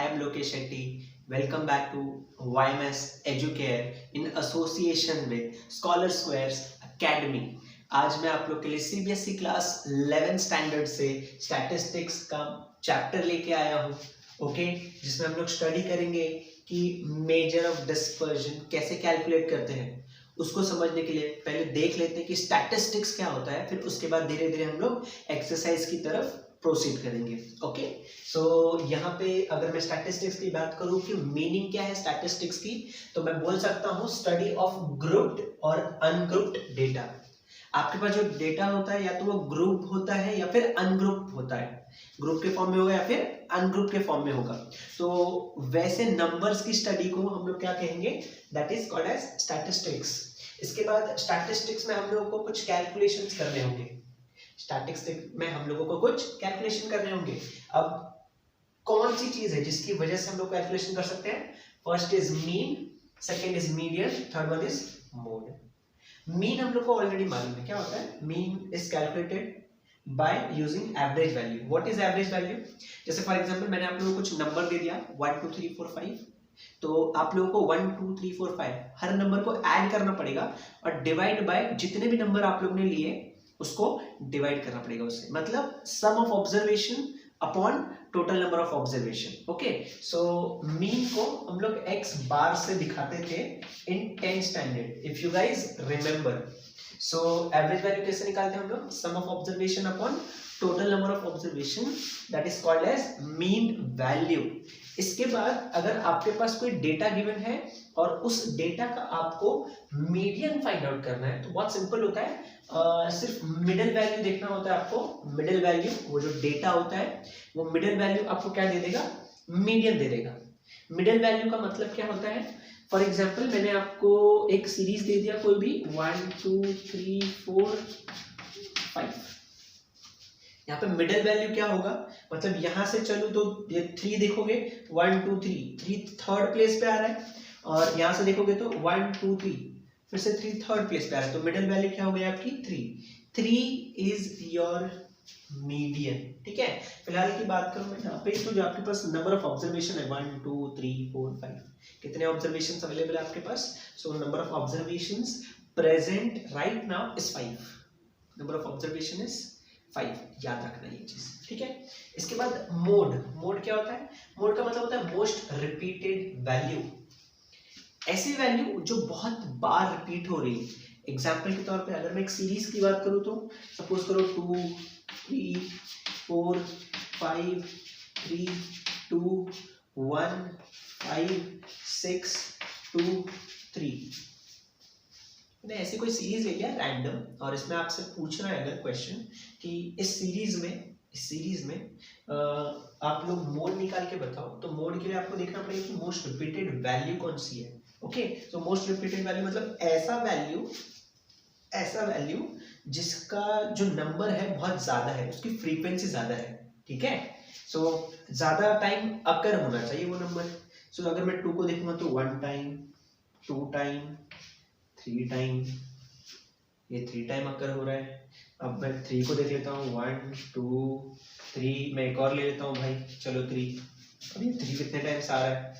am Lokesh Shetty. Welcome back to YMS Educare in association with Scholar Squares Academy. आज मैं आप लोग के लिए CBSE क्लास 11 स्टैंडर्ड से स्टैटिस्टिक्स का चैप्टर लेके आया हूँ, ओके, जिसमें हम लोग स्टडी करेंगे कि मेजर ऑफ डिस्पर्जन कैसे कैलकुलेट करते हैं। उसको समझने के लिए पहले देख लेते हैं कि स्टैटिस्टिक्स क्या होता है, फिर उसके बाद धीरे धीरे हम लोग एक्सरसाइज की तरफ प्रोसीड करेंगे। ओके, सो यहाँ पे अगर मैं स्टैटिस्टिक्स की बात करूँ कि मीनिंग क्या है स्टैटिस्टिक्स की, तो मैं बोल सकता हूँ स्टडी ऑफ ग्रुप्ड और अनग्रुप्ड डेटा। आपके पास जो डेटा होता है या तो वो ग्रुप होता है या फिर अनग्रुप होता है, ग्रुप के फॉर्म में होगा या फिर अनग्रुप के फॉर्म में होगा। तो वैसे नंबर्स की स्टडी को हम लोग क्या कहेंगे, that is called age statistics. इसके बाद स्टैटिस्टिक्स में हम लोगों को कुछ कैलकुलेशंस करने होंगे। स्टैटिस्टिक्स में हम लोगों को कुछ कैलकुलेशन करने होंगे। अब कौन सी चीज है जिसकी वजह से हम लोग कैलकुलेशन कर सकते हैं? First is mean, second is median, third one is mode. Mean हम लोग को ऑलरेडी मालूम है क्या होता है। Mean is calculated by using average value. What is average value? जैसे फॉर एग्जांपल मैंने आप लोगों को कुछ नंबर दे दिया 1 2 3 4 5, तो आप लोगों को 1 2 3 4 5 हर नंबर को ऐड करना पड़ेगा और डिवाइड बाय जितने भी नंबर आप लोग ने लिए उसको डिवाइड करना पड़ेगा उससे, मतलब sum of observation upon total number of observation. Okay, so mean को हम लोग x बार से दिखाते थे in 10th standard, if you guys remember. So average value कैसे निकालते हैं हम लोग? Sum of observation upon total number of observation, that is called as mean value. इसके बाद अगर आपके पास कोई डेटा गिवन है और उस डेटा का आपको मीडियन फाइंड आउट करना है, तो बहुत सिंपल होता है, सिर्फ मिडिल वैल्यू देखना होता है आपको। मिडिल वैल्यू, वो जो डेटा होता है वो मिडिल वैल्यू आपको क्या दे देगा? मीडियन दे देगा। मिडिल वैल्यू का मतलब क्या होता है? फॉर एग्जाम्पल मैंने आपको एक सीरीज दे दिया कोई भी 1 2 3 4 5, यहाँ पे मिडिल वैल्यू क्या होगा? मतलब यहां से चलूं तो ये 3 देखोगे 1 2 3 थर्ड प्लेस पे आ रहा है, और यहां से देखोगे तो 1 2 3 फिर से 3 थर्ड प्लेस पे आ रहा है, तो मिडिल वैल्यू क्या हो गई आपकी? 3 इज योर मीडियन। ठीक है, फिलहाल की बात करूं मैं यहाँ पे, तो जो आपके पास नंबर ऑफ ऑब्जर्वेशन है 1 2 3 4 5, कितने ऑब्जर्वेशन अवेलेबल है आपके पास? So number of observation present right now is 5। Number of observation is 5, याद रखना ये चीज। ठीक है, इसके बाद मोड। मोड क्या होता है? मोड का मतलब होता है मोस्ट रिपीटेड वैल्यू, ऐसी वैल्यू जो बहुत बार रिपीट हो रही है। एग्जाम्पल के तौर पे अगर मैं एक सीरीज की बात करूं तो सपोज करो 2 3 4 5 3 2 1 5 6 2 3, मैंने ऐसी कोई सीरीज ले लिया रैंडम, और इसमें आपसे पूछ रहा है अगर क्वेश्चन कि इस सीरीज में आप लोग मोड निकाल के बताओ, तो मोड के लिए आपको देखना पड़ेगा कि मोस्ट रिपीटेड वैल्यू कौन सी है। ओके, तो मोस्ट रिपीटेड वैल्यू मतलब ऐसा वैल्यू जिसका जो नंबर है बहुत ज्यादा है, उसकी फ्रीक्वेंसी ज्यादा है। ठीक है, सो ज्यादा टाइम अकर होना चाहिए वो नंबर। सो अगर मैं 2 को देखूंगा तो 1 टाइम 2 टाइम 3 टाइम, ये 3 टाइम अकर हो रहा है। अब मैं 3 को देख लेता हूँ 1 2 3, मैं एक और ले लेता हूँ भाई, चलो 3। अब ये 3 कितने टाइम्स आ रहा है?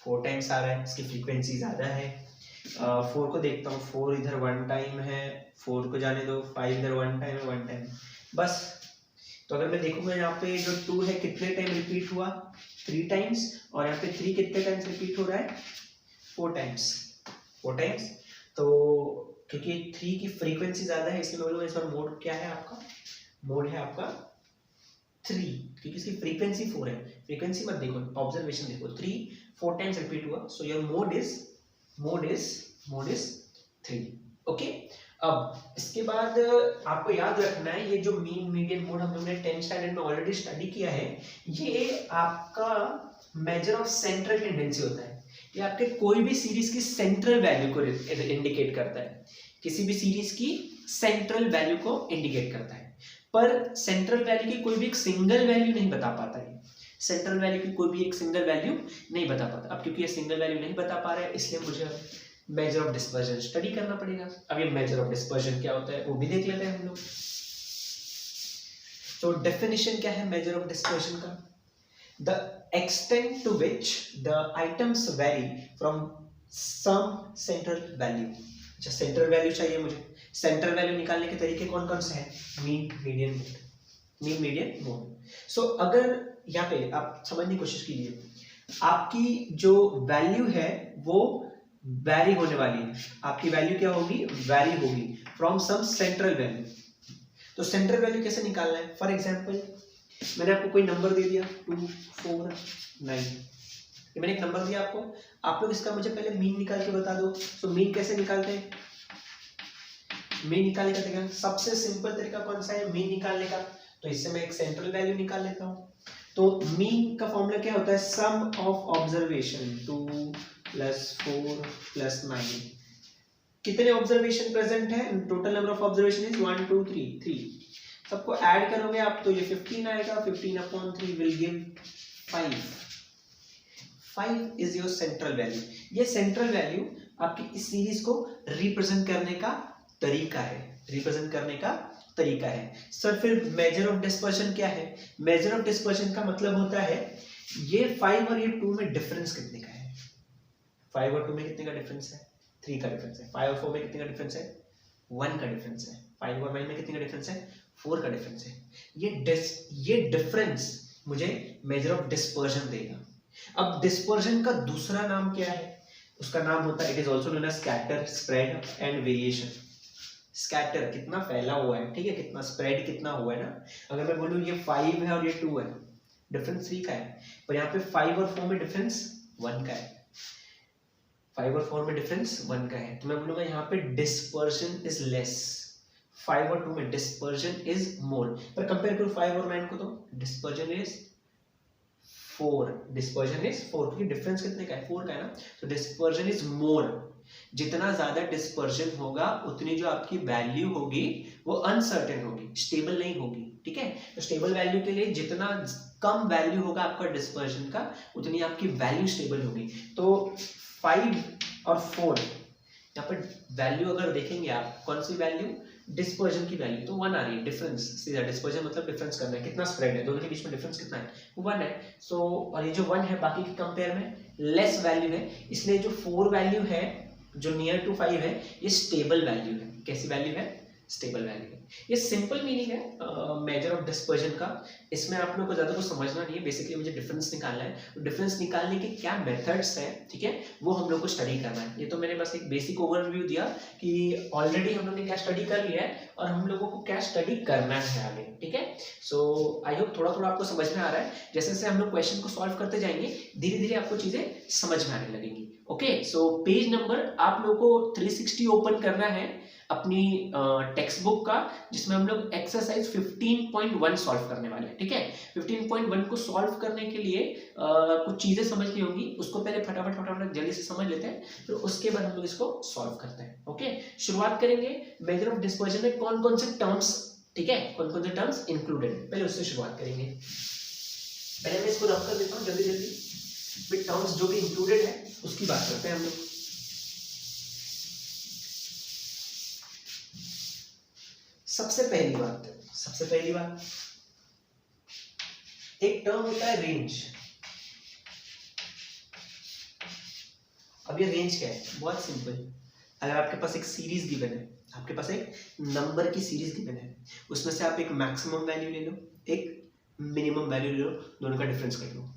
4 टाइम्स आ रहा है, इसकी फ्रीक्वेंसी ज़्यादा है। 4 को देखता हूँ, 4 इधर 1 टाइम है, 4 को जाने दो, 5 इधर 1 टाइम है, 1 टाइम बस। तो अगर मैं देखूंगा यहाँ पे जो 2 है कितने टाइम रिपीट हुआ? 3 टाइम्स, और यहाँ पे 3 कितने टाइम्स रिपीट हो रहा है? 4 टाइम्स। तो क्योंकि 3 की फ्रीक्वेंसी ज्यादा है इसलिए मैं बोलूंगा इस बार मोड क्या है आपका? मोड है आपका 3, क्योंकि इसकी फ्रीक्वेंसी 4 है। फ्रीक्वेंसी मत देखो, ऑब्जर्वेशन देखो। 3 4 टाइम्स रिपीट हुआ, so your mode is 3। Okay, अब इसके बाद आपको याद रखना है ये जो मीन मीडियन मोड हम लोगों ने 10th स्टैंडर्ड में ऑलरेडी स्टडी किया है, ये आपका मेजर ऑफ सेंट्रल टेंडेंसी होता है। ये आपके कोई भी सीरीज की सेंट्रल वैल्यू को इंडिकेट करता है, किसी भी सीरीज की सेंट्रल वैल्यू को इंडिकेट करता है, पर सेंट्रल वैल्यू की कोई भी एक सिंगल वैल्यू नहीं बता पाता है। सेंट्रल वैल्यू की कोई भी एक सिंगल वैल्यू नहीं बता पाता। अब क्योंकि ये सिंगल वैल्यू नहीं बता पा रहा है, इसलिए मुझे मेजर ऑफ डिस्पर्जन स्टडी करना पड़ेगा। अब ये मेजर ऑफ डिस्पर्जन क्या होता है वो भी देख लेते हैं हम लोग। तो डेफिनेशन क्या है मेजर ऑफ डिस्पर्जन का? The extent to which the items vary from some central value. अच्छा, सेंट्रल वैल्यू चाहिए मुझे। सेंट्रल वैल्यू निकालने के तरीके कौन कौन से हैं? Mean, median, mode. Mean, median, mode. So अगर यहाँ पे आप समझने की कोशिश कीजिए, आपकी जो वैल्यू है वो वैरी होने वाली है। आपकी वैल्यू क्या होगी? वैरी होगी फ्रॉम सम सेंट्रल वैल्यू। तो सेंट्रल वैल्यू कैसे निकालना है? फॉर एग्जांपल मैंने आपको कोई नंबर दे दिया 2 4 9, ये मैंने एक नंबर दिया आपको, आप लोग इसका मुझे पहले मीन निकाल के बता दो। तो मीन कैसे निकालते हैं? मीन निकालने का तरीका, सबसे सिंपल तरीका कौन सा है मीन निकालने का? तो इससे मैं एक सेंट्रल वैल्यू निकाल लेता हूँ। तो मीन का फॉर्मूला क्या होता है? सम ऑफ ऑब्जर्वेशन 2 + 4 + 9। कितने ऑब्जर्वेशन प्रेजेंट है? Total number of observation is 1 2 3। सबको ऐड करोगे आप तो ये 15 आएगा। 15/3 will give 5। 5 is your central value. ये सेंट्रल वैल्यू आपकी इस सीरीज को रिप्रेजेंट करने का तरीका है। रिप्रेजेंट करने का तरीका है। सर फिर मेजर ऑफ डिस्पर्शन क्या है? मेजर ऑफ डिस्पर्शन का मतलब होता है ये 5 और ये 2 में डिफरेंस कितने का है। 5 और 2 में कितने का डिफरेंस है? 3 का डिफरेंस है। 5 और 4 में कितने का डिफरेंस है? 1 का डिफरेंस है। 5 और 9 में कितने का डिफरेंस है? 4 का डिफरेंस है। ये डिफरेंस मुझे मेजर ऑफ डिस्पर्शन देगा। अब डिस्पर्शन का दूसरा नाम क्या है? उसका नाम होता है, it is also known as scatter, spread and variation. Scatter कितना फैला हुआ है, ठीक है, कितना स्प्रेड कितना हुआ है ना। अगर मैं बोलूँ ये 5 है और ये 2 है, डिफरेंस 3 का है, पर यहाँ पे 5 और 4 में डिफरेंस 1 का है। 5 और 4 में डिफरेंस 1 का है, तो मैं बोलूंगा यहाँ पे डिस्पर्शन इज लेस। 5 और 2 में डिस्पर्शन इज मोर। पर कंपेयर करो 5 और 9 को तो डिस्पर्शन इज 4। डिस्पर्शन इज 4 क्योंकि डिफरेंस कितने का है? 4 का है ना। तो डिस्पर्शन इज मोर। जितना ज्यादा डिस्पर्शन होगा उतनी जो आपकी वैल्यू होगी वो अनसर्टेन होगी, स्टेबल नहीं होगी, ठीक है। तो स्टेबल वैल्यू के लिए जितना कम वैल्यू होगा आपका डिस्पर्शन का उतनी आपकी वैल्यू स्टेबल होगी। तो 5 और 4 यहाँ पर वैल्यू अगर देखेंगे आप, कौन सी वैल्यू? डिस्पर्जन की वैल्यू तो 1 आ रही है। डिफरेंस सीधा डिस्पर्जन मतलब डिफरेंस करना है, कितना स्प्रेड है, दोनों के बीच में डिफरेंस कितना है? 1 है। सो और ये जो 1 है बाकी के कंपेयर में लेस वैल्यू है, इसलिए जो 4 वैल्यू है जो नियर टू 5 है ये स्टेबल वैल्यू है। कैसी वैल्यू है? स्टेबल वैल्यू है। ये सिंपल मीनिंग है मेजर ऑफ डिस्पर्जन का। इसमें आप लोग को ज्यादा कुछ समझना नहीं है, बेसिकली मुझे डिफरेंस निकालना है। डिफरेंस निकालने के क्या मेथड्स हैं, ठीक है, वो हम लोग को स्टडी करना है। ये तो मैंने बस एक बेसिक ओवरव्यू दिया कि ऑलरेडी हम लोग ने क्या स्टडी कर लिया है और हम लोगों को क्या स्टडी करना है आगे, ठीक है। सो आई होप थोड़ा थोड़ा आपको समझ में आ रहा है। जैसे जैसे हम लोग क्वेश्चन को सॉल्व करते जाएंगे धीरे धीरे आपको चीजें समझ में आने लगेंगी। ओके, सो पेज नंबर आप लोगों को 360 ओपन करना है अपनी टेक्स्ट बुक का, जिसमें हम लोग एक्सरसाइज 15.1 सॉल्व करने वाले हैं, ठीक है। 15.1 को सॉल्व करने के लिए कुछ चीजें समझनी होंगी, उसको पहले फटाफट जल्दी से समझ लेते हैं, फिर उसके बाद हम लोग इसको सॉल्व करते हैं। ओके, शुरुआत करेंगे मेजर ऑफ डिस्पर्जन में कौन कौन से टर्म्स, ठीक है, कौन कौन से टर्म्स इंक्लूडेड है, पहले उससे शुरुआत करेंगे। पहले मैं इसको रफ कर देता हूँ जल्दी जल्दी, फिर टर्म्स जो भी इंक्लूडेड है उसकी बात करते हैं हम लोग। सबसे पहली बात एक टर्म होता है रेंज। अब ये रेंज क्या है? बहुत सिंपल। अगर आपके पास एक सीरीज गिवन है, आपके पास एक नंबर की सीरीज गिवन है, उसमें से आप एक मैक्सिमम वैल्यू ले लो, एक मिनिमम वैल्यू ले लो, दोनों का डिफरेंस कर लो।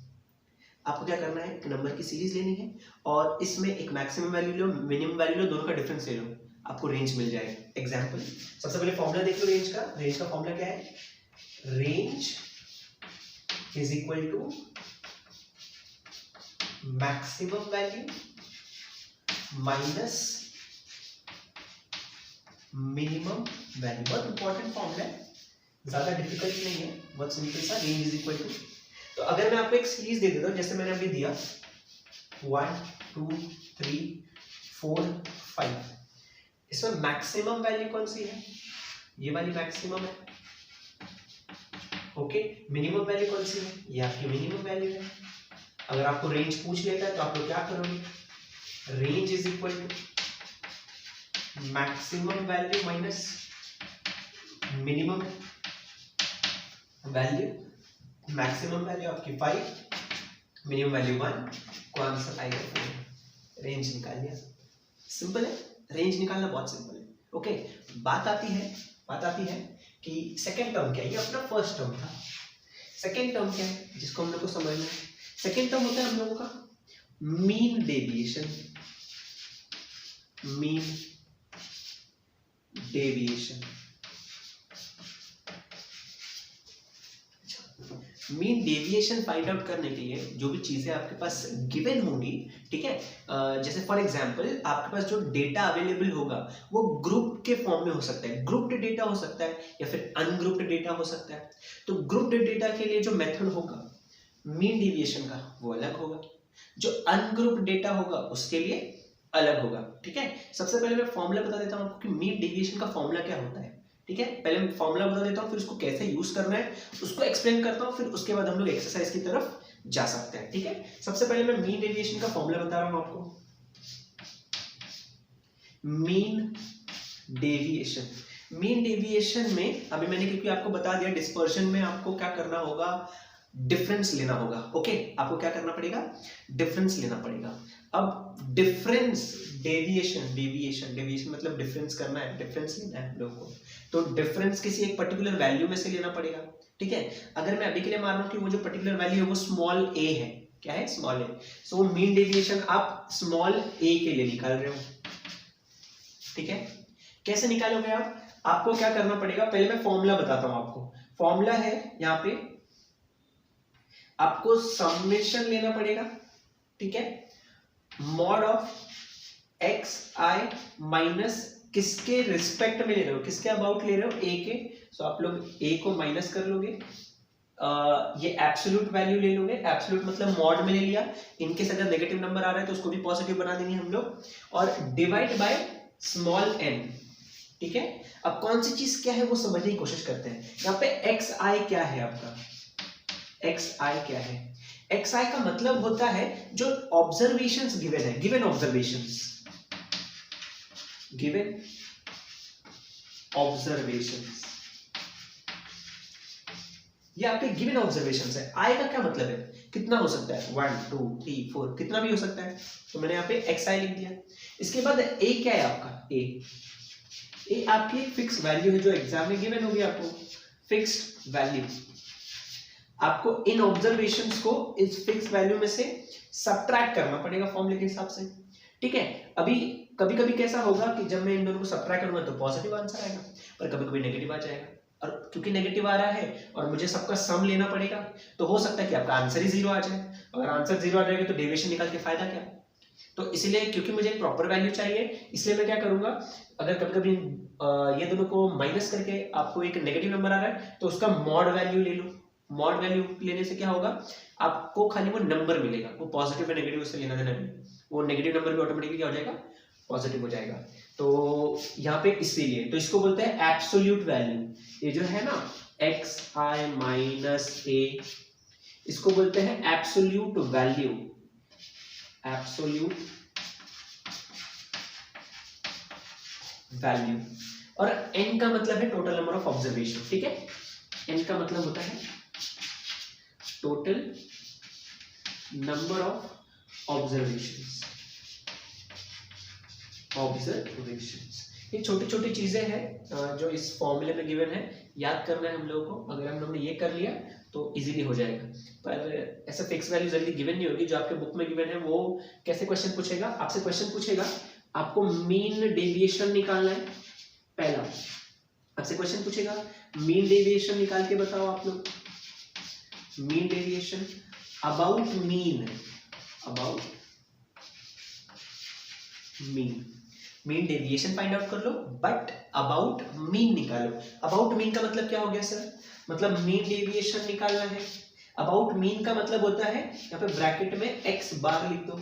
आपको क्या करना है? एक नंबर की सीरीज लेनी है और इसमें एक मैक्सिमम वैल्यू लो, मिनिमम वैल्यू लो, दोनों का डिफरेंस ले लो, आपको रेंज मिल जाएगा। एग्जांपल, सबसे पहले फॉर्मूला देख लो रेंज का। रेंज का फॉर्मूला क्या है? Range is equal to maximum value minus minimum value. बहुत इंपॉर्टेंट फॉर्मूला है, ज्यादा डिफिकल्ट नहीं है, बहुत सिंपल सा। रेंज इज इक्वल टू, तो अगर मैं आपको एक सीरीज दे देता हूं जैसे मैंने अभी दिया 1 2 3 4 5, इसमें मैक्सिमम वैल्यू कौन सी है? ये वाली मैक्सिमम है। ओके, मिनिमम वैल्यू कौन सी है? ये आपकी मिनिमम वैल्यू है। अगर आपको रेंज पूछ लेता है तो आप लोग क्या करोगे? Range is equal to maximum value minus minimum value. Maximum value आपकी 5 मिनिमम वैल्यू 1 को आंसर आएगा 4। रेंज निकाल लिया। सिंपल है, रेंज निकालना बहुत सिंपल है। ओके, बात आती है कि सेकेंड टर्म क्या है। ये अपना फर्स्ट टर्म था। सेकेंड टर्म क्या है जिसको हम लोग को समझना है। सेकेंड टर्म होता है हम लोगों का mean deviation. Mean deviation, mean deviation find out करने के लिए जो भी चीजें आपके पास गिवन होंगी, ठीक है, जैसे फॉर एग्जांपल आपके पास जो डेटा अवेलेबल होगा वो ग्रुप के फॉर्म में हो सकता है। ग्रुप्ड डेटा हो सकता है या फिर अनग्रुप्ड डेटा हो सकता है। तो ग्रुप्ड डेटा के लिए जो मेथड होगा मीन डेविएशन का वो अलग होगा, जो अनग्रुप्ड डेटा होगा उसके लिए अलग होगा। ठीक है, सबसे पहले मैं फॉर्मूला बता देता हूं आपको कि मीन डेविएशन का फॉर्मूला क्या होता है। ठीक है, पहले मैं फॉर्मूला बता देता हूं, फिर उसको कैसे यूज करना है उसको एक्सप्लेन करता हूं, फिर उसके बाद हम लोग एक्सरसाइज की तरफ जा सकते हैं। ठीक है, सबसे पहले मैं मीन डेविएशन का फॉर्मूला बता रहा हूं आपको। मीन डेविएशन में अभी मैंने क्योंकि आपको बता दिया डिस्पर्शन में आपको क्या करना होगा, डिफरेंस लेना होगा। ओके, आपको क्या करना पड़ेगा, डिफरेंस लेना पड़ेगा। अब डिफरेंस डेविएशन मतलब डिफरेंस करना है, डिफरेंस लेना है हम लोगों को। तो डिफरेंस किसी एक पर्टिकुलर वैल्यू में से लेना पड़ेगा। ठीक है, अगर मैं अभी के लिए मान रहा हूं कि वो जो पर्टिकुलर वैल्यू है वो स्मॉल a है। क्या है, small a। So mean deviation आप स्मॉल a के लिए निकाल रहे हो। ठीक है, कैसे निकालोगे आप, आपको क्या करना पड़ेगा, पहले मैं फॉर्मूला बताता हूं आपको। फॉर्मूला है यहाँ पे आपको समेशन लेना पड़ेगा। ठीक है, mod of x i minus किसके रिस्पेक्ट में ले रहे हो, किसके अबाउट ले रहे हो, ए के। सो आप लोग ए को माइनस कर लोगे, ये एब्सोल्यूट वैल्यू ले लोगे। एब्सोल्यूट मतलब मॉड में ले लिया। इनकेस अगर नेगेटिव नंबर आ रहा है तो उसको भी पॉजिटिव बना देंगे हम लोग, और डिवाइड बाय स्मॉल n। ठीक है, अब कौन सी चीज क्या है वो समझने की कोशिश करते हैं। यहाँ पे एक्स आई क्या है आपका, एक्स आई क्या है, एक्स आई का मतलब होता है जो ऑब्जर्वेशंस गिवन है, गिवन ऑब्जर्वेशंस, गिवन ऑब्जर्वेशंस, ये आपके गिवन ऑब्जर्वेशंस है। आई का क्या मतलब है, कितना हो सकता है, 1 2 3 4, कितना भी हो सकता है। तो मैंने यहाँ पे एक्स आई लिख दिया। इसके बाद ए क्या है आपका, ए आपकी फिक्स वैल्यू है जो एग्जाम में गिवन होगी आपको, फिक्स्ड वैल्यू। आपको इन ऑब्जर्वेशंस को इस फिक्स वैल्यू में से सब्ट्रैक्ट करना पड़ेगा फॉर्मूले के हिसाब से। ठीक है, अभी कभी कभी कैसा होगा कि जब मैं इन दोनों को सब्ट्रैक्ट करूंगा तो पॉजिटिव आंसर आएगा, पर कभी कभी नेगेटिव आ जाएगा। और क्योंकि नेगेटिव आ रहा है और मुझे सबका सम लेना पड़ेगा, तो हो सकता है कि आपका आंसर ही 0 आ जाए। अगर आंसर 0 आ जाएगा तो डेविएशन निकाल के फायदा क्या। तो इसलिए क्योंकि मुझे एक प्रॉपर वैल्यू चाहिए, इसलिए मैं क्या करूंगा, अगर कभी कभी ये दोनों को माइनस करके आपको एक नेगेटिव नंबर आ रहा है तो उसका मॉड वैल्यू ले लो। मॉड वैल्यू लेने से क्या होगा, आपको खाली वो नंबर मिलेगा, वो पॉजिटिव या नेगेटिव उससे लेना देना नहीं, वो नेगेटिव नंबर भी ऑटोमेटिकली क्या हो जाएगा, पॉजिटिव हो जाएगा। तो यहाँ पे इसीलिए तो इसको बोलते हैं एब्सोल्यूट वैल्यू। ये जो है ना एक्स आई माइनस ए, इसको बोलते हैं एब्सोल्यूट वैल्यू, एब्सोल्यूट वैल्यू। और n का मतलब है टोटल नंबर ऑफ ऑब्जर्वेशन। ठीक है, n का मतलब होता है टोटल नंबर ऑफ ऑब्जर्वेशंस। ये छोटी छोटी चीजें हैं जो इस फॉर्मूले में गिवन है, याद करना है हम लोगों को। अगर हम लोगों ने ये कर लिया तो इजीली हो जाएगा। पर ऐसा फिक्स वैल्यू जल्दी गिवन नहीं होगी। जो आपके बुक में गिवन है वो कैसे क्वेश्चन पूछेगा, आपसे क्वेश्चन पूछेगा, आपको मीन डेविएशन निकालना है। पहला आपसे क्वेश्चन पूछेगा मीन डेविएशन निकाल के बताओ आप लोग, mean deviation about mean, about mean. Mean deviation find out कर लो, बट अबाउट मीन निकालो। अबाउट मीन का मतलब क्या हो गया सर, मतलब मीन डेविएशन निकालना है। अबाउट मीन का मतलब होता है यहाँ पे ब्रैकेट में एक्स बार लिख दो।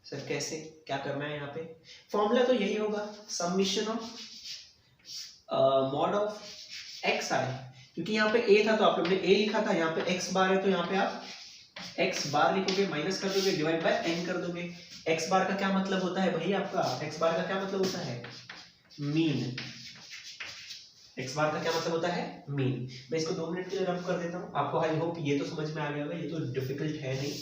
सर कैसे, क्या करना है यहाँ पे, फॉर्मूला तो यही होगा, summation of mod of x i. क्योंकि यहाँ पे ए था तो आप लोगों ने ए लिखा था, यहाँ पे एक्स बार है तो यहाँ पे आप एक्स बार लिखोगे, माइनस कर दोगे, डिवाइड बाय एन कर दोगे। एक्स बार का क्या मतलब होता है भाई, आपका एक्स बार का क्या मतलब होता है, मीन। एक्स बार का क्या मतलब होता है, मीन। मैं इसको 2 मिनट के लिए रफ कर देता हूँ, आपको आई होप ये तो समझ में आ गया होगा, ये तो डिफिकल्ट है नहीं।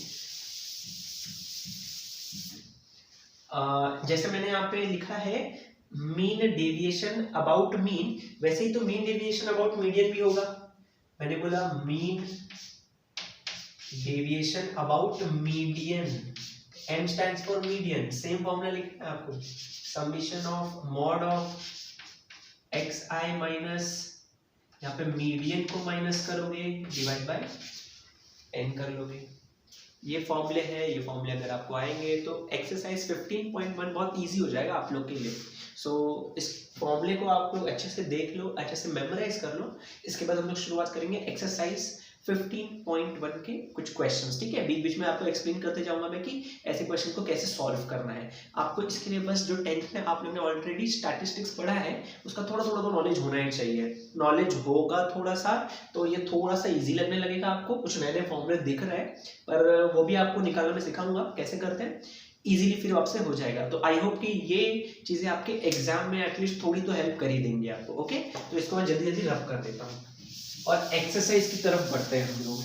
जैसे मैंने यहाँ पे लिखा है मीन डेविएशन अबाउट मीन, वैसे ही तो मीन डेविएशन अबाउट मीडियन भी होगा। मैंने बोला mean deviation about median, m stands for median, same formula लिखना है आपको, summation of mod of xi minus, यहाँ पे मीडियन को माइनस करोगे डिवाइड बाय n कर लोगे। ये फॉर्मूले हैं, ये फॉर्मूले अगर आपको आएंगे तो एक्सरसाइज 15.1 बहुत इजी हो जाएगा आप लोग के लिए। सो इस फॉर्मूले को आप लोग अच्छे से देख लो, अच्छे से मेमोराइज कर लो। इसके बाद हम लोग शुरुआत करेंगे एक्सरसाइज 15.1 के कुछ क्वेश्चंस, ठीक है। बीच बीच में आपको एक्सप्लेन करते जाऊंगा मैं कि ऐसे क्वेश्चन को कैसे सॉल्व करना है। आपको इसके लिए बस जो 10th में आप लोगों ने ऑलरेडी स्टैटिस्टिक्स पढ़ा है उसका थोड़ा थोड़ा तो नॉलेज होना ही चाहिए। नॉलेज होगा थोड़ा सा तो ये थोड़ा सा इजी लगने लगेगा आपको। कुछ नए नए फॉर्मूले दिख रहे हैं पर वो भी आपको निकालना मैं सिखाऊंगा कैसे करते हैं, इजीली फिर आपसे हो जाएगा। तो आई होप कि ये चीजें आपके एग्जाम में एटलीस्ट थोड़ी तो हेल्प कर ही देंगे आपको। ओके, तो इसको मैं जल्दी जल्दी रफ कर देता हूँ और एक्सरसाइज की तरफ बढ़ते हैं हम लोग।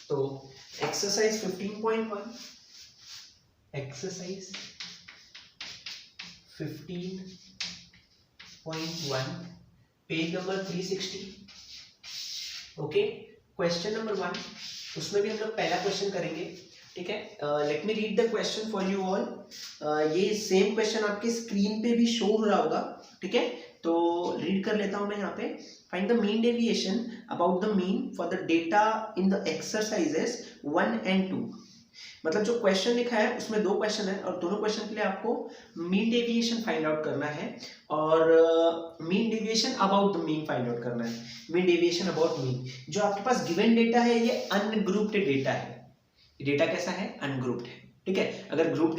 तो exercise 15.1, exercise 15.1 page number 360। Okay, question number 1, उसमें भी हम लोग पहला क्वेश्चन करेंगे, ठीक है। Let me read the question for you all. ये सेम क्वेश्चन आपके स्क्रीन पे भी शो हो रहा होगा, ठीक है। तो रीड कर लेता हूं मैं यहाँ पे। Find the mean deviation about the mean for the data in the exercises 1 and 2। मतलब जो क्वेश्चन लिखा है उसमें 2 क्वेश्चन है और दोनों क्वेश्चन के लिए आपको मीन डेविएशन फाइंड आउट करना है और mean deviation about the mean find out करना है। मीन डेविएशन अबाउट मीन, जो आपके पास गिवन डेटा है ये अनग्रुप्ड डेटा है। डेटा कैसा है, अनग्रुप्ड है, ठीक है। अगर ग्रुप्ड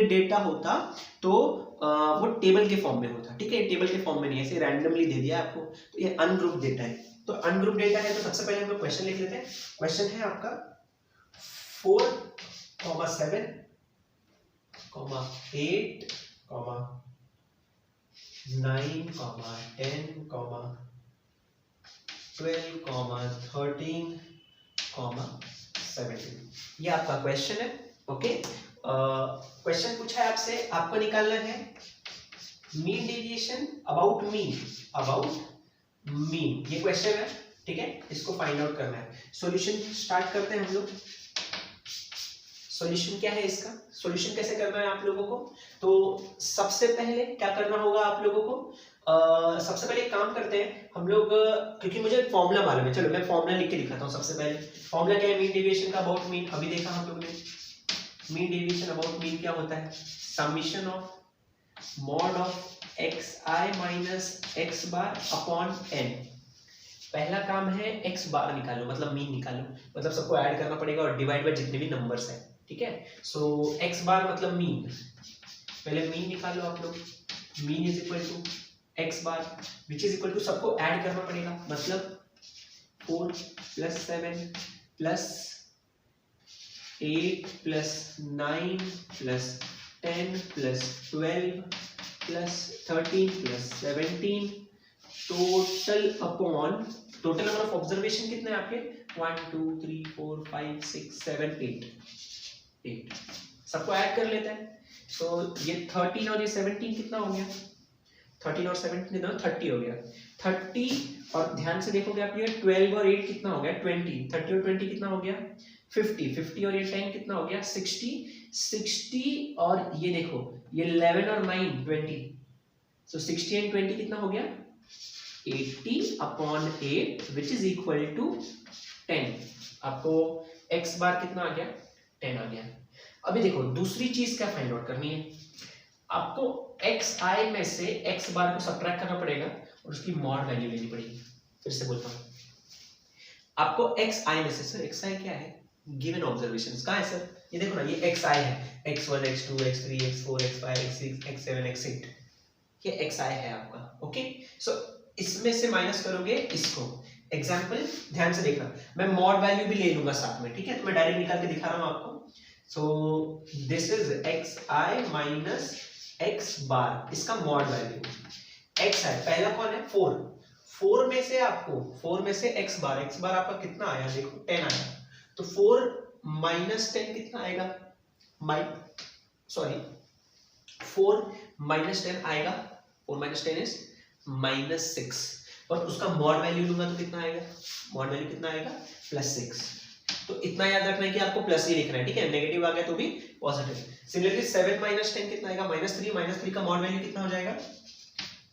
डेटा होता तो वो टेबल के फॉर्म में होता, ठीक है। टेबल के फॉर्म में नहीं, ऐसे रैंडमली दे दिया आपको, तो ये अनग्रुप्ड डेटा है। तो अनग्रुप्ड डेटा है तो सबसे पहले हम लोग क्वेश्चन लिख लेते हैं। क्वेश्चन है आपका 4, 7, 8, 9, 10, 12, 13, 17। ये आपका क्वेश्चन है। ओके, क्वेश्चन पूछा है आपसे, आपको निकालना है मीन डेविएशन अबाउट मीन, ये क्वेश्चन है, ठीक है। इसको फाइंड आउट करना है। सॉल्यूशन स्टार्ट करते हैं हम लोग। सॉल्यूशन क्या है इसका, सॉल्यूशन कैसे करना है आप लोगों को। तो सबसे पहले क्या करना होगा आप लोगों को, सबसे पहले एक काम करते हैं हम लोग, क्योंकि मुझे फॉर्मूला मालूम है, चलो मैं फॉर्मूला लिख के दिखाता हूँ। सबसे पहले फॉर्मूला क्या है मीन डेविएशन का अबाउट मीन, अभी देखा हम लोग ने। मीन डेविएशन अबाउट मीन क्या होता है, summation of mod of xi minus x bar upon n। पहला काम है x बार निकालो, मतलब मीन निकालो, मतलब सबको ऐड करना पड़ेगा और डिवाइड बाय जितने भी नंबर्स हैं, ठीक है। सो x बार मतलब मीन, पहले मीन निकालो आप लोग। Mean is equal to x bar which is equal to, सबको ऐड करना पड़ेगा, मतलब 4 + 7 + 8 + 9 + 10 + 12 + 13 + 17 total upon, total number of observation कितने हैं आपके, 1 2 3 4 5 6 7 8। सबको ऐड कर लेते हैं। सो ये 13 और ये 17 कितना हो गया, 13 और 17 कितना, 30 हो गया। 30 और ध्यान से देखोगे आप, ये 12 और 8 कितना हो गया, 20। 30 और 20 कितना हो गया, 50। 50 और ये 10 कितना हो गया, 60। 60 और ये देखो ये 11 और 9 20। सो 60 एंड 20 कितना हो गया, 80/8 विच इज इक्वल टू 10। आपको x बार कितना आ गया, 10 आ गया। अभी देखो दूसरी चीज क्या फाइंड आउट करनी है, आपको xi में से x बार को सब्ट्रैक्ट करना पड़ेगा और उसकी मॉड वैल्यू लेनी पड़ेगी। फिर से बोलता हूँ, आपको xi में से, सर xi क्या है, गिवन ऑब्जर्वेशंस कहाँ है सर, ये देखो ना, ये xi है, x1 x2 x3 x4 x5 x6 x7 x8, ये xi है आपका। ओके, सो इसमें से माइनस करोगे इसको। एग्जाम्पल ध्यान से देखना, मैं मॉड वैल्यू भी ले लूंगा साथ में, ठीक है। तो मैं डायरेक्ट निकाल के दिखा रहा हूँ आपको। So this is xi minus x bar, इसका मॉड वैल्यू एक्स है, पहला कौन है 4, 4 में से आपको 4 में से एक्स बार आपका कितना आया देखो 10 आया, तो 4 माइनस 10 कितना आएगा, 4 माइनस 10 आएगा, 4 माइनस 10 इज -6, और उसका मॉड वैल्यू लूंगा तो कितना आएगा, मॉड वैल्यू कितना आएगा +6। तो इतना याद रखना है कि आपको प्लस ही लिखना है, ठीक है, नेगेटिव आ गया तो भी पॉजिटिव। सिमिलरली 7 माइनस 10 कितना आएगा, -3 का मॉड वैल्यू कितना हो जाएगा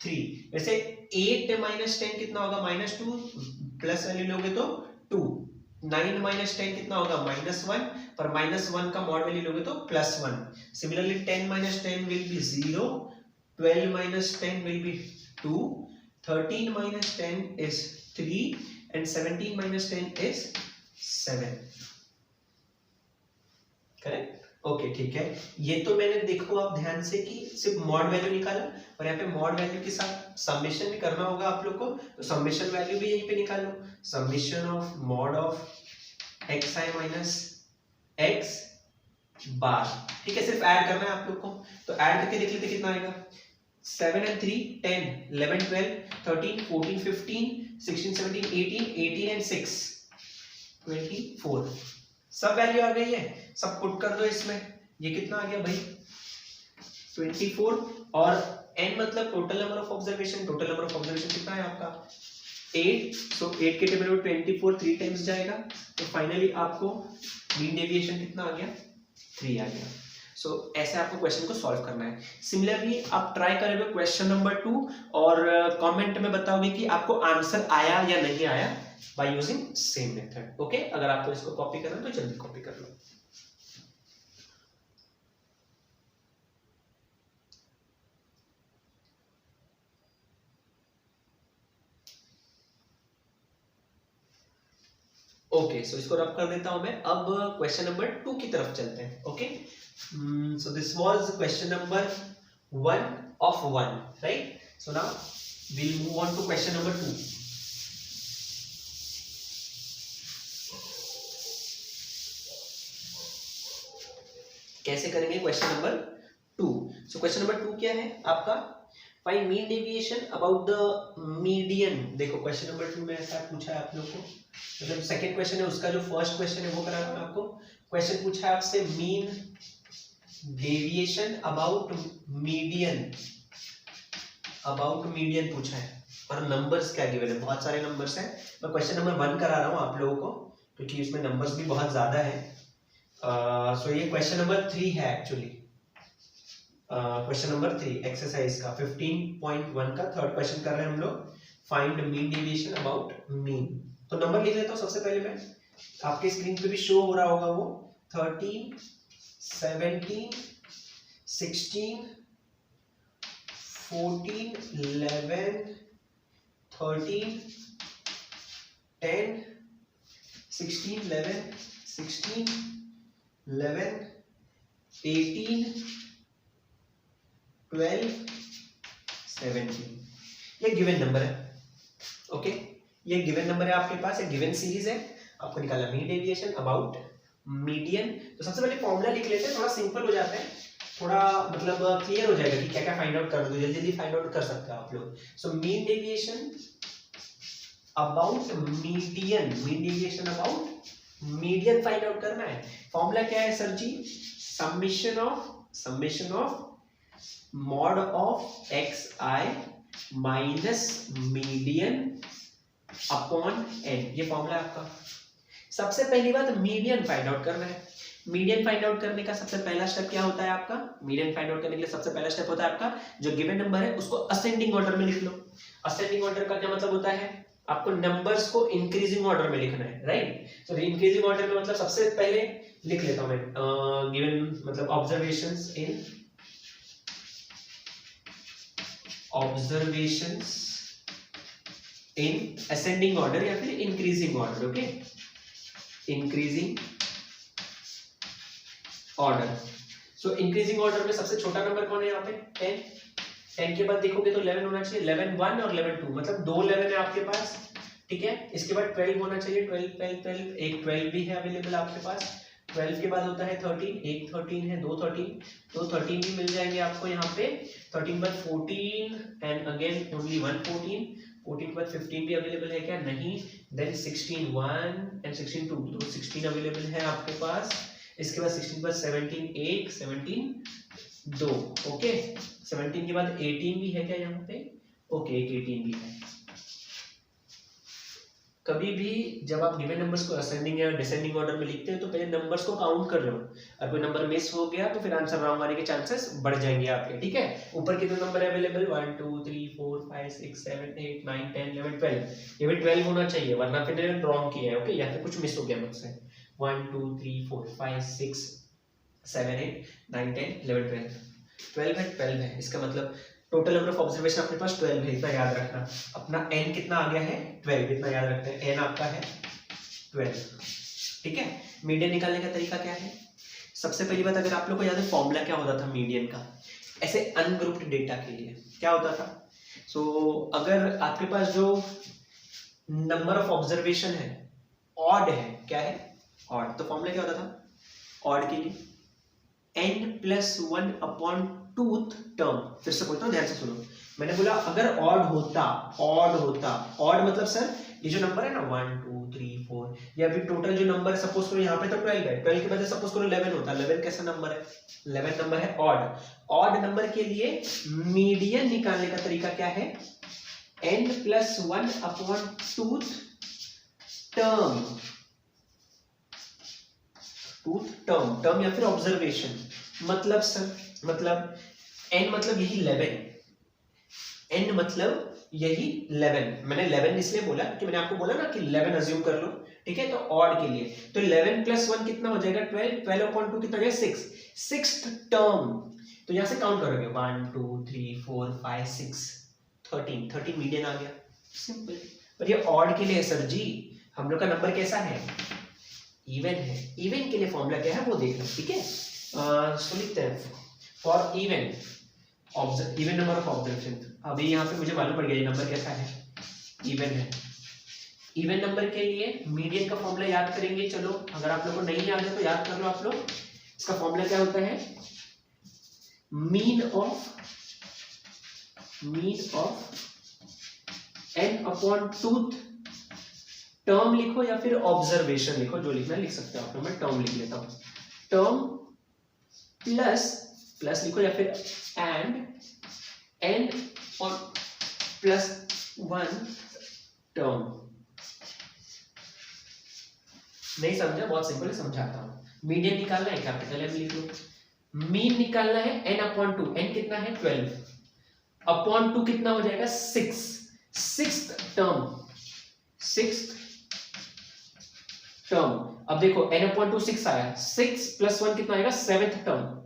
3। वैसे 8 माइनस 10 कितना होगा, -2, प्लस वैल्यू लोगे तो 2। 9 माइनस 10 कितना होगा, -1, पर -1 का मॉड वैल्यू लोगे तो +1। Similarly 10 minus 10 will be 0, 12 minus 10 will be 2, 13 minus 10 is 3 and 17 minus 10 is 7। Correct, okay ठीक है। ये तो मैंने देखो आप ध्यान से कि सिर्फ मॉड वैल्यू निकाला, और यहाँ पे मॉड वैल्यू के साथ समेशन भी करना होगा आप लोग को, तो समेशन वैल्यू भी यहीं पे निकाल लो, summation of mod of x i minus x bar, ठीक है, सिर्फ ऐड करना है आप लोग को। तो ऐड करके देख लेते कितना आएगा, 7 and 3 10, 11 12 13 14 15 16 17 18 and 6 24, सब वैल्यू आ गई है, सब पुट कर दो इसमें, ये कितना आ गया भाई 24, और n मतलब total number of observation, total number of observation कितना है आपका 8, सो 8 के टेबल में 24 3 टाइम्स जाएगा, तो फाइनली आपको मीन डेविएशन कितना आ गया 3 आ गया। सो ऐसे आपको क्वेश्चन को सॉल्व करना है। सिमिलरली आप ट्राई करोगे क्वेश्चन नंबर 2 और कमेंट में बताओगे कि आपको आंसर आया या नहीं आया by using same method. Okay, अगर आपको इसको कॉपी करना है तो जल्दी कॉपी कर लो। ओके, सो इसको रब कर देता हूं मैं। अब क्वेश्चन नंबर 2 की तरफ चलते हैं। Okay, so this was question number 1 of 1, right? So now we'll move on to question number 2. कैसे करेंगे question number 2? So question number 2 क्या है आपका, find mean deviation about the median. देखो क्वेश्चन नंबर 2 में ऐसा पूछा है आप लोग को, मतलब सेकंड क्वेश्चन है उसका जो फर्स्ट क्वेश्चन है वो करा रहा हूं आपको। क्वेश्चन पूछा है आपसे मीन डेविएशन अबाउट मीडियन पूछा है, और नंबर्स क्या गिवन है, बहुत सारे नंबर्स हैं। मैं क्वेश्चन नंबर 1 करा रहा हूँ आप लोगों को क्योंकि इसमें नंबर्स भी बहुत ज्यादा है। सो ये क्वेश्चन नंबर 3 है एक्चुअली, क्वेश्चन नंबर 3 एक्सरसाइज का 15.1 का थर्ड क्वेश्चन कर रहे हैं हम लोग, find mean deviation about mean. तो नंबर लिख लेता हूँ सबसे पहले मैं, आपके स्क्रीन पे भी शो हो रहा होगा वो 13 17 16 14 11 13 10 16 11 16 11 18 12 17, ये गिवन नंबर है। ओके, ये गिवन नंबर है आपके पास, एक गिवन सीरीज है, आपको निकालना मीन डेविएशन अबाउट मीडियन। तो सबसे पहले फॉर्मूला लिख लेते हैं, थोड़ा सिंपल हो जाता है, थोड़ा मतलब क्लियर हो जाएगा कि क्या क्या फाइंड आउट करना है, तो जल्दी जल्दी फाइंड आउट कर सकते हो आप लोग। So mean deviation about median, mean deviation about median find out करना है। फॉर्मूला क्या है सर जी, summation of mod of x i minus median upon n, ये फॉर्मूला है आपका। सबसे पहली बात मीडियन फाइंड आउट करना है। मीडियन फाइंड आउट करने का सबसे पहला स्टेप क्या होता है आपका, मीडियन फाइंड आउट करने के लिए सबसे पहला स्टेप होता है आपका जो गिवन नंबर है उसको असेंडिंग ऑर्डर में लिख लो। असेंडिंग ऑर्डर का क्या मतलब होता है, आपको नंबर्स को इंक्रीजिंग ऑर्डर में लिखना है, राइट। सो इंक्रीजिंग ऑर्डर में मतलब सबसे पहले लिख लेता हूं मैं गिवन मतलब ऑब्जर्वेशंस इन असेंडिंग ऑर्डर या फिर increasing order. Okay, increasing order. सो इंक्रीजिंग ऑर्डर में सबसे छोटा नंबर कौन है यहाँ पे 10, 10 के बाद देखोगे तो 11 होना चाहिए, 11 1 और 11 2, मतलब 2 11 है आपके पास, ठीक है। इसके बाद 12 होना चाहिए, 12 12 12, एक 12 भी है अवेलेबल आपके पास, 12 के बाद होता है 13, एक 13 है, दो 13 भी मिल जाएंगे आपको यहाँ पे। 13 बाद 14 एंड अगेन ओनली 1 14, 14 के बाद 15 भी अवेलेबल है क्या? नहीं। देन 16 1 एंड 16 2, तो 16 अवेलेबल है आपके पास। इसके बाद 16 के बाद 17 1, 17 2, ओके। 17 के बाद 18 भी है क्या यहाँ पे? ओके, एक 18 भी है। कभी भी जब आप गिवन नंबर्स को असेंडिंग या डिसेंडिंग ऑर्डर में लिखते हैं तो पहले नंबर्स को काउंट कर लो। अगर कोई नंबर मिस हो गया तो फिर आंसर रॉन्ग आने के चांसेस बढ़ जाएंगे आपके, ठीक है। ऊपर कितने नंबर है अवेलेबल? 1 2 3 4 5 6 7 8 9 10 11 12, ये भी 12 होना चाहिए वरना फिर रॉन्ग किया है, ओके, या फिर कुछ मिस हो गया मुझसे। 1 2 3 4 5 6 7 8 9 10 11 12 12 है। इसका मतलब टोटल नंबर ऑफ ऑब्जर्वेशन अपने पास 12 है, इतना याद रखना। अपना n कितना आ गया है? 12, इतना याद रखते हैं। n आपका है 12, ठीक है। मीडियन निकालने का तरीका क्या है? सबसे पहली बात, अगर आप लोग को याद है फॉर्मूला क्या होता था मीडियन का, ऐसे अनग्रुप्ड डेटा के लिए क्या होता था? अगर आपके पास जो नंबर ऑफ ऑब्जर्वेशन है ऑड है, क्या है? ऑड, तो फॉर्मूला क्या होता था ऑड के लिए? n+1 upon tooth term. फिर से बोलता हूँ, ध्यान से सुनो। मैंने बोला अगर ऑड होता, ऑड मतलब सर ये जो नंबर है ना 1 2 3 4, ये अभी टोटल जो नंबर है, सपोज करो यहाँ पे तो 12 है, 12 के बाद सपोज करो 11 होता, 11 कैसा नंबर है? 11 नंबर है ऑड नंबर के लिए मीडियन निकालने का तरीका क्या है? n+1 अपॉन टूथ टर्म या फिर ऑब्जर्वेशन। मतलब सर, मतलब n मतलब यही 11, n मतलब यही 11। मैंने 11 इसलिए बोला कि मैंने आपको बोला ना कि 11 अज्यूम कर लो, ठीक है। तो ऑड के लिए तो 11+1 कितना हो जाएगा? 12, 12 अपॉन 2 कितना हो जाएगा? 6, सिक्स्थ टर्म। तो यहां से काउंट करोगे 1 2 3 4 5 6 13 मीडियन आ गया, सिंपल। पर ये ऑड के लिए है सर जी, हम लोग का नंबर कैसा है? इवन है। इवन के लिए फॉर्मूला क्या है वो देख लो, ठीक है। सो लिखते हैं for even number of observation. अभी यहाँ पे मुझे मालूम पड़ गया ये नंबर कैसा है, इवन है। इवन नंबर के लिए मीडियन का फॉर्मूला याद करेंगे। चलो, अगर आप लोगों को नहीं याद है तो याद कर लो आप लोग। इसका फॉर्मूला क्या होता है? Mean of n upon tooth term लिखो या फिर ऑब्जर्वेशन लिखो, जो लिखना लिख सकते हो आप लोग। मैं टर्म लिख लेता हूं, टर्म प्लस लिखो या फिर एंड n और +1 टर्म। नहीं समझा? बहुत सिंपल है, समझाता हूं। मीडियन निकालना है, कैपिटल M लिख लो। मीन निकालना है n अपॉन 2, n कितना है? 12 अपॉन 2 कितना हो जाएगा? 6, सिक्स्थ टर्म। अब देखो n अपॉन 2 6 आया, 6 + 1 कितना आएगा? 7th term.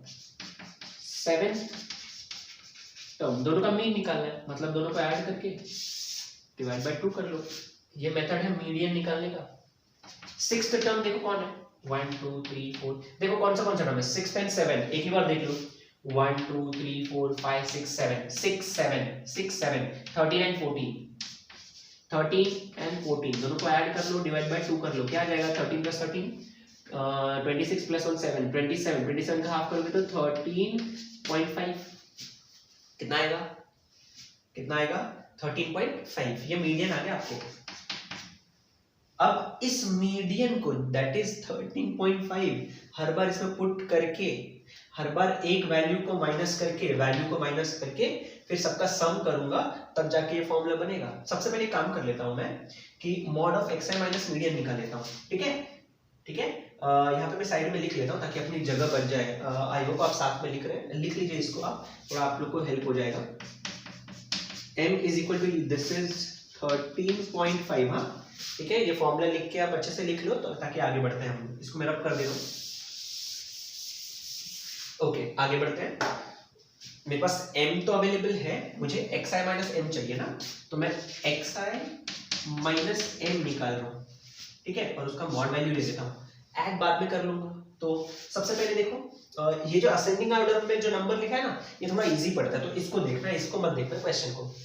दोनों का मीन निकालना है, मतलब दोनों को ऐड करके डिवाइड बाय 2 कर लो। ये मेथड है मीडियन निकालने का। सिक्स्थ टर्म देखो कौन है? 1 2 3 4, देखो कौन सा टर्म है? 6 एंड 7, एक ही बार देख लो। 1 2 3 4 5 6 7 6 7 13 एंड 14, 13 एंड 14 दोनों को ऐड कर लो, डिवाइड बाय 2 कर लो। क्या आ जाएगा? 13 + 13 26 + 1 7, 27 का हाफ करोगे तो 13.5। कितना आएगा? 13.5। ये मीडियन आ गया आपको। अब इस मीडियन को, दैट इज 13.5, हर बार इसमें पुट करके, हर बार एक वैल्यू को माइनस करके फिर सबका सम करूंगा, तब जाके ये फॉर्मूला बनेगा। सबसे पहले काम कर लेता हूं मैं कि mod of xi minus median निकाल लेता हूं, ठीक है। यहाँ पे मैं साइड में लिख लेता हूँ ताकि अपनी जगह बच जाए। आई होप आप साथ में लिख रहे हैं, लिख लीजिए इसको आप, थोड़ा आप लोग को हेल्प हो जाएगा। m = दिस इज 13.5, हाँ ठीक है। ये फॉर्मूला लिख के आप अच्छे से लिख लो तो ताकि आगे बढ़ते हैं हम। इसको मैं रब कर दे रहा हूं। ओके, आगे बढ़ते हैं। मेरे पास m तो अवेलेबल है, मुझे xi माइनस m चाहिए ना, तो मैं xi माइनस m निकाल रहा हूँ, ठीक है। और उसका मॉड वैल्यू ले लेता हूँ, ऐड बाद में कर लूंगा। तो सबसे पहले देखो, ये जो असेंडिंग ऑर्डर में जो नंबर लिखा है ना, ये थोड़ा इजी पड़ता है, तो इसको देखना, इसको मत देखना क्वेश्चन को।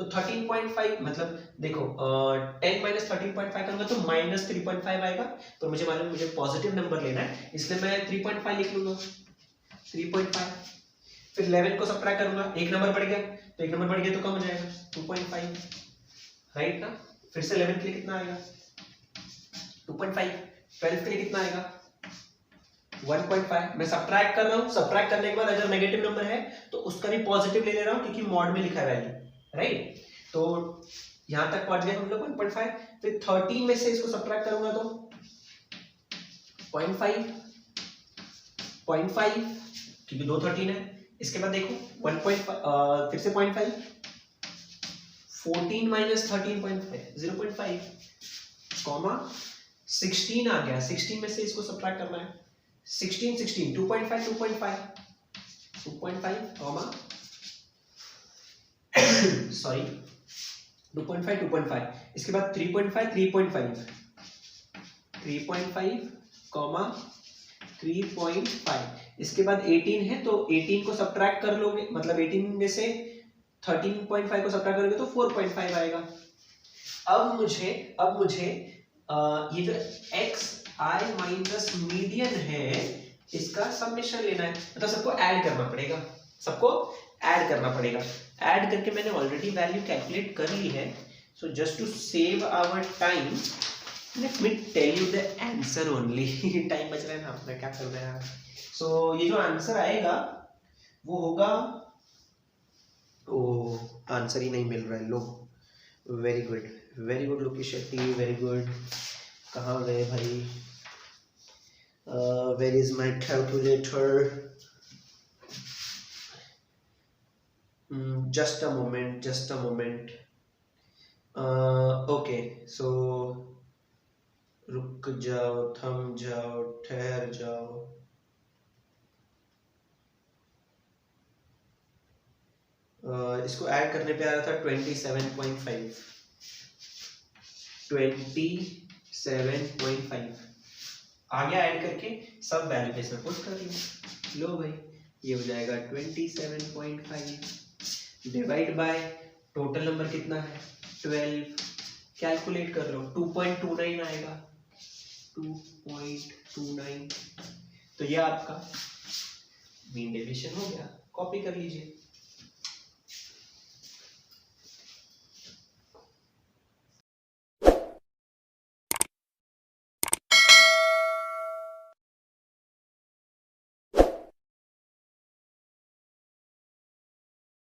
तो 13.5 मतलब देखो 10 माइनस 13.5 करूंगा तो माइनस 3.5 आएगा, पर मुझे मालूम मुझे पॉजिटिव नंबर लेना है, इसलिए मैं 3.5 लिख लूंगा 3.5। फिर 11 को सब्ट्रैक्ट करूंगा, एक नंबर बढ़ गया, तो एक नंबर बढ़ गया तो कम हो जाएगा 2.5, राइट ना। फिर से 11 के लिए कितना आएगा 2.5, 12 के लिए कितना आएगा 1.5। मैं सब्ट्रैक्ट कर रहा हूँ, सब्ट्रैक्ट करने के बाद अगर नेगेटिव नंबर है तो उसका भी पॉजिटिव ले रहा हूँ क्योंकि मॉड में लिखा है वैल्यू, राइट। तो यहां तक पहुंच गए हम लोग 1.5। फिर 13 में से इसको सब्ट्रैक्ट करूंगा तो 0.5 क्योंकि 2 13 है। इसके बाद देखो 1.5 फिर से 0.5, 14 माइनस 13.5 0.5 कॉमा 16 आ गया, 16 में से इसको सब्ट्रैक्ट करना है 16 2.5 कॉमा सॉरी 2.5 इसके बाद 3.5 कॉमा 3.5 इसके बाद 18 है तो 18 को सब्ट्रैक्ट कर लोगे, मतलब 18 में से 13.5 को सब्ट्रैक्ट करोगे तो 4.5 आएगा। अब मुझे ये जो x i माइनस मीडियन है इसका समेशन लेना है, मतलब सबको ऐड करना पड़ेगा, ऐड करके मैंने ऑलरेडी वैल्यू कैलकुलेट कर ली है। So just to save our time let me tell you the answer only. Time बच रहा है ना अपना, क्या करना है। सो ये जो आंसर आएगा वो होगा, ओ आंसर ही नहीं मिल रहा है, लो very good Lokesh Shetty, very good. कहाँ गए भाई, where is my calculator, just a moment okay so रुक जाओ, थम जाओ, ठहर जाओ। इसको ऐड करने पे आ रहा था 27.5 आ गया, ऐड करके सब वैल्यू पे इसमें पुट कर लो। लो भाई ये हो जाएगा 27.5 डिवाइड बाय टोटल नंबर कितना है 12, कैलकुलेट कर लो 2.29 आएगा 2.29। तो ये आपका मीन डेविएशन हो गया, कॉपी कर लीजिए।